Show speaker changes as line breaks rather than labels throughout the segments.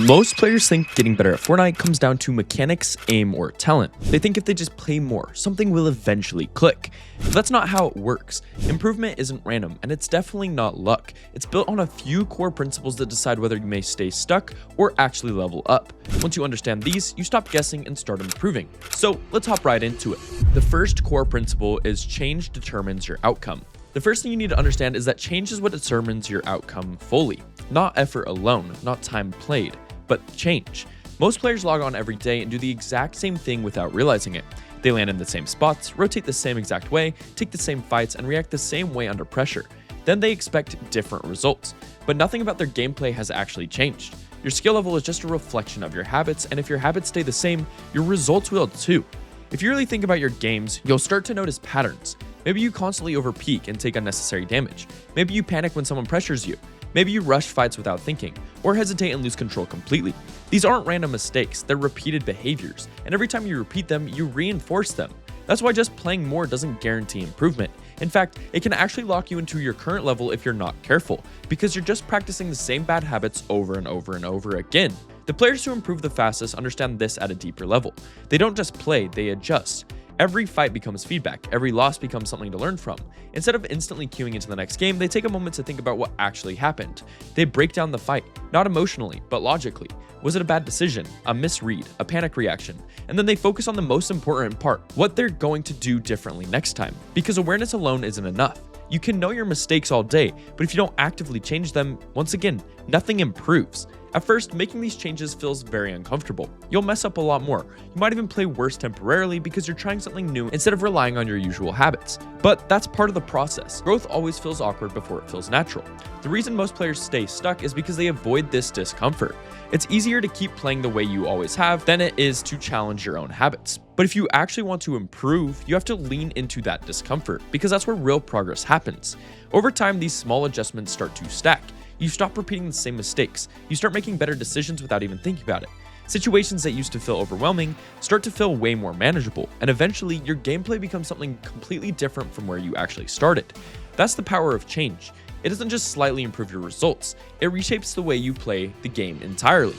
Most players think getting better at Fortnite comes down to mechanics, aim, or talent. They think if they just play more, something will eventually click. But that's not how it works. Improvement isn't random, and it's definitely not luck. It's built on a few core principles that decide whether you may stay stuck or actually level up. Once you understand these, you stop guessing and start improving. So let's hop right into it. The first core principle is change determines your outcome. The first thing you need to understand is that change is what determines your outcome fully. Not effort alone, not time played, but change. Most players log on every day and do the exact same thing without realizing it. They land in the same spots, rotate the same exact way, take the same fights, and react the same way under pressure. Then they expect different results. But nothing about their gameplay has actually changed. Your skill level is just a reflection of your habits, and if your habits stay the same, your results will too. If you really think about your games, you'll start to notice patterns. Maybe you constantly overpeak and take unnecessary damage. Maybe you panic when someone pressures you. Maybe you rush fights without thinking, or hesitate and lose control completely. These aren't random mistakes, they're repeated behaviors, and every time you repeat them, you reinforce them. That's why just playing more doesn't guarantee improvement. In fact, it can actually lock you into your current level if you're not careful, because you're just practicing the same bad habits over and over and over again. The players who improve the fastest understand this at a deeper level. They don't just play, they adjust. Every fight becomes feedback, every loss becomes something to learn from. Instead of instantly queuing into the next game, they take a moment to think about what actually happened. They break down the fight, not emotionally, but logically. Was it a bad decision, a misread, a panic reaction? And then they focus on the most important part, what they're going to do differently next time. Because awareness alone isn't enough. You can know your mistakes all day, but if you don't actively change them, once again, nothing improves. At first, making these changes feels very uncomfortable. You'll mess up a lot more. You might even play worse temporarily because you're trying something new instead of relying on your usual habits. But that's part of the process. Growth always feels awkward before it feels natural. The reason most players stay stuck is because they avoid this discomfort. It's easier to keep playing the way you always have than it is to challenge your own habits. But if you actually want to improve, you have to lean into that discomfort because that's where real progress happens. Over time, these small adjustments start to stack. You stop repeating the same mistakes. You start making better decisions without even thinking about it. Situations that used to feel overwhelming start to feel way more manageable, and eventually your gameplay becomes something completely different from where you actually started. That's the power of change. It doesn't just slightly improve your results, it reshapes the way you play the game entirely.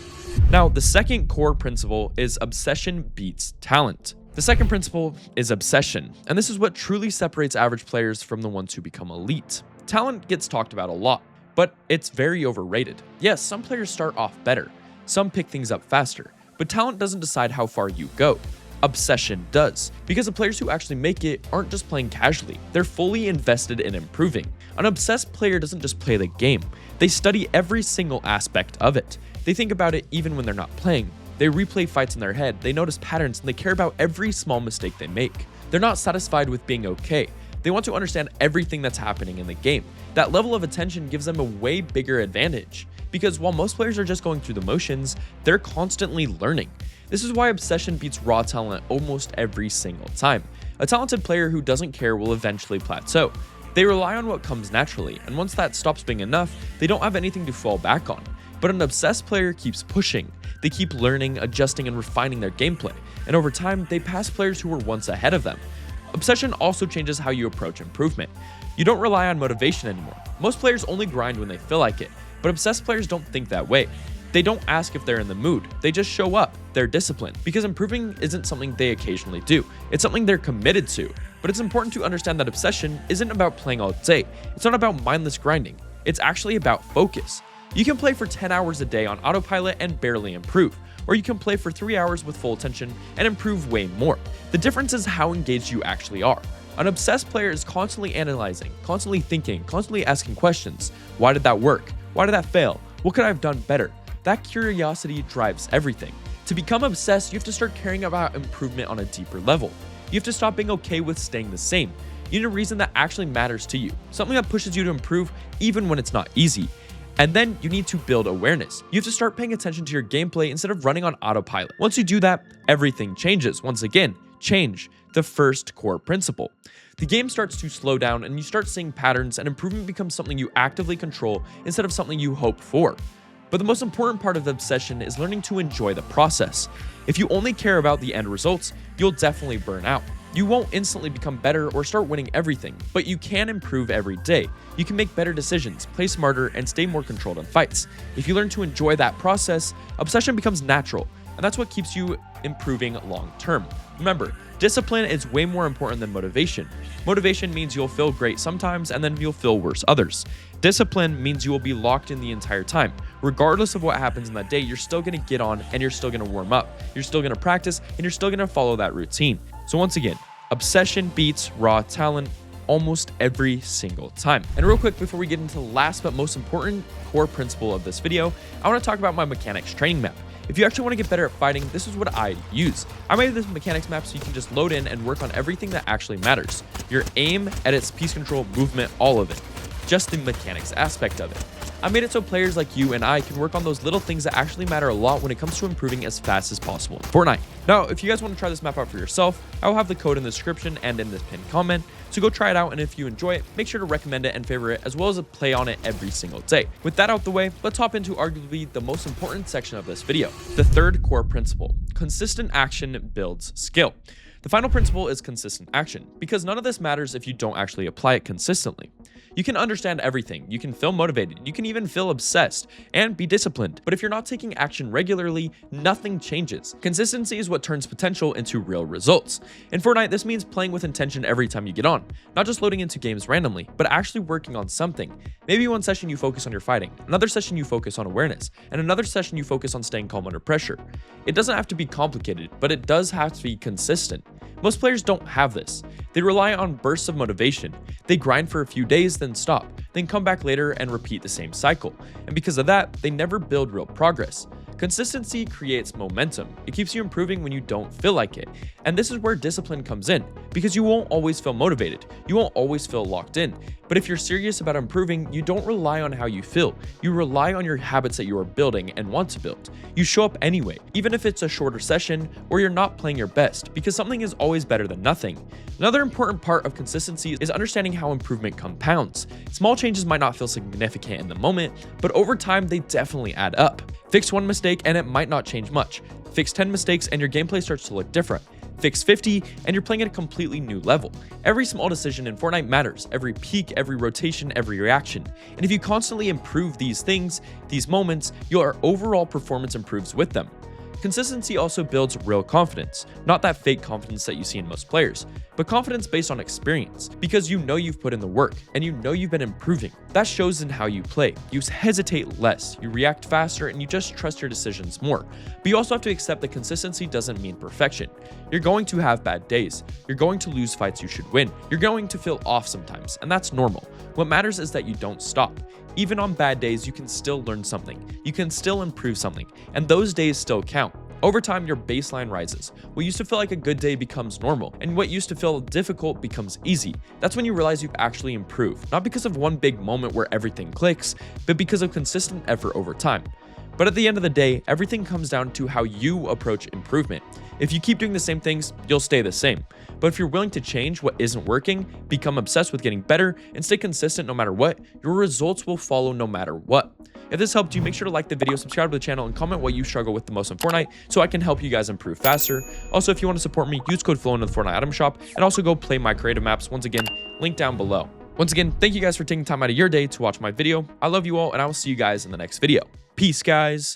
Now, the second core principle is obsession beats talent. The second principle is obsession, and this is what truly separates average players from the ones who become elite. Talent gets talked about a lot, but it's very overrated. Yes, some players start off better, some pick things up faster, but talent doesn't decide how far you go. Obsession does, because the players who actually make it aren't just playing casually, they're fully invested in improving. An obsessed player doesn't just play the game, they study every single aspect of it. They think about it even when they're not playing. They replay fights in their head, they notice patterns, and they care about every small mistake they make. They're not satisfied with being okay. They want to understand everything that's happening in the game. That level of attention gives them a way bigger advantage, because while most players are just going through the motions, they're constantly learning. This is why obsession beats raw talent almost every single time. A talented player who doesn't care will eventually plateau. They rely on what comes naturally, and once that stops being enough, they don't have anything to fall back on. But an obsessed player keeps pushing. They keep learning, adjusting, and refining their gameplay, and over time, they pass players who were once ahead of them. Obsession also changes how you approach improvement. You don't rely on motivation anymore. Most players only grind when they feel like it, but obsessed players don't think that way. They don't ask if they're in the mood, they just show up. They're disciplined, because improving isn't something they occasionally do, it's something they're committed to. But it's important to understand that obsession isn't about playing all day, it's not about mindless grinding, it's actually about focus. You can play for 10 hours a day on autopilot and barely improve, or you can play for 3 hours with full attention and improve way more. The difference is how engaged you actually are. An obsessed player is constantly analyzing, constantly thinking, constantly asking questions. Why did that work? Why did that fail? What could I have done better? That curiosity drives everything. To become obsessed, you have to start caring about improvement on a deeper level. You have to stop being okay with staying the same. You need a reason that actually matters to you, something that pushes you to improve even when it's not easy. And then you need to build awareness. You have to start paying attention to your gameplay instead of running on autopilot. Once you do that, everything changes. Once again, change, the first core principle. The game starts to slow down and you start seeing patterns, and improvement becomes something you actively control instead of something you hope for. But the most important part of obsession is learning to enjoy the process. If you only care about the end results, you'll definitely burn out. You won't instantly become better or start winning everything, but you can improve every day. You can make better decisions, play smarter, and stay more controlled in fights. If you learn to enjoy that process, obsession becomes natural, and that's what keeps you improving long term. Remember, discipline is way more important than motivation. Motivation means you'll feel great sometimes and then you'll feel worse others. Discipline means you will be locked in the entire time. Regardless of what happens in that day, you're still going to get on and you're still going to warm up. You're still going to practice and you're still going to follow that routine. So once again, obsession beats raw talent almost every single time. And real quick, before we get into the last but most important core principle of this video, I want to talk about my mechanics training map. If you actually want to get better at fighting, this is what I use. I made this mechanics map so you can just load in and work on everything that actually matters. Your aim, edits, piece control, movement, all of it. Just the mechanics aspect of it. I made it so players like you and I can work on those little things that actually matter a lot when it comes to improving as fast as possible in Fortnite. Now, if you guys want to try this map out for yourself, I will have the code in the description and in this pinned comment, so go try it out, and if you enjoy it, make sure to recommend it and favorite it, as well as play on it every single day. With that out the way, let's hop into arguably the most important section of this video, the third core principle. Consistent action builds skill. The final principle is consistent action, because none of this matters if you don't actually apply it consistently. You can understand everything, you can feel motivated, you can even feel obsessed, and be disciplined. But if you're not taking action regularly, nothing changes. Consistency is what turns potential into real results. In Fortnite, this means playing with intention every time you get on. Not just loading into games randomly, but actually working on something. Maybe one session you focus on your fighting, another session you focus on awareness, and another session you focus on staying calm under pressure. It doesn't have to be complicated, but it does have to be consistent. Most players don't have this. They rely on bursts of motivation. They grind for a few days, then stop, then come back later and repeat the same cycle. And because of that, they never build real progress. Consistency creates momentum. It keeps you improving when you don't feel like it. And this is where discipline comes in, because you won't always feel motivated. You won't always feel locked in. But if you're serious about improving, you don't rely on how you feel. You rely on your habits that you are building and want to build. You show up anyway, even if it's a shorter session or you're not playing your best, because something is always better than nothing. Another important part of consistency is understanding how improvement compounds. Small changes might not feel significant in the moment, but over time they definitely add up. Fix one mistake and it might not change much. Fix 10 mistakes and your gameplay starts to look different. Fix 50 and you're playing at a completely new level. Every small decision in Fortnite matters, every peak, every rotation, every reaction. And if you constantly improve these things, these moments, your overall performance improves with them. Consistency also builds real confidence, not that fake confidence that you see in most players, but confidence based on experience, because you know you've put in the work and you know you've been improving. That shows in how you play. You hesitate less, you react faster, and you just trust your decisions more. But you also have to accept that consistency doesn't mean perfection. You're going to have bad days. You're going to lose fights you should win. You're going to feel off sometimes, and that's normal. What matters is that you don't stop. Even on bad days, you can still learn something. You can still improve something, and those days still count. Over time, your baseline rises. What used to feel like a good day becomes normal, and what used to feel difficult becomes easy. That's when you realize you've actually improved, not because of one big moment where everything clicks, but because of consistent effort over time. But at the end of the day, everything comes down to how you approach improvement. If you keep doing the same things, you'll stay the same. But if you're willing to change what isn't working, become obsessed with getting better, and stay consistent no matter what, your results will follow no matter what. If this helped you, make sure to like the video, subscribe to the channel, and comment what you struggle with the most in Fortnite so I can help you guys improve faster. Also, if you want to support me, use code FLOW into the Fortnite item shop, and also go play my creative maps. Once again, link down below. Once again, thank you guys for taking time out of your day to watch my video. I love you all, and I will see you guys in the next video. Peace, guys.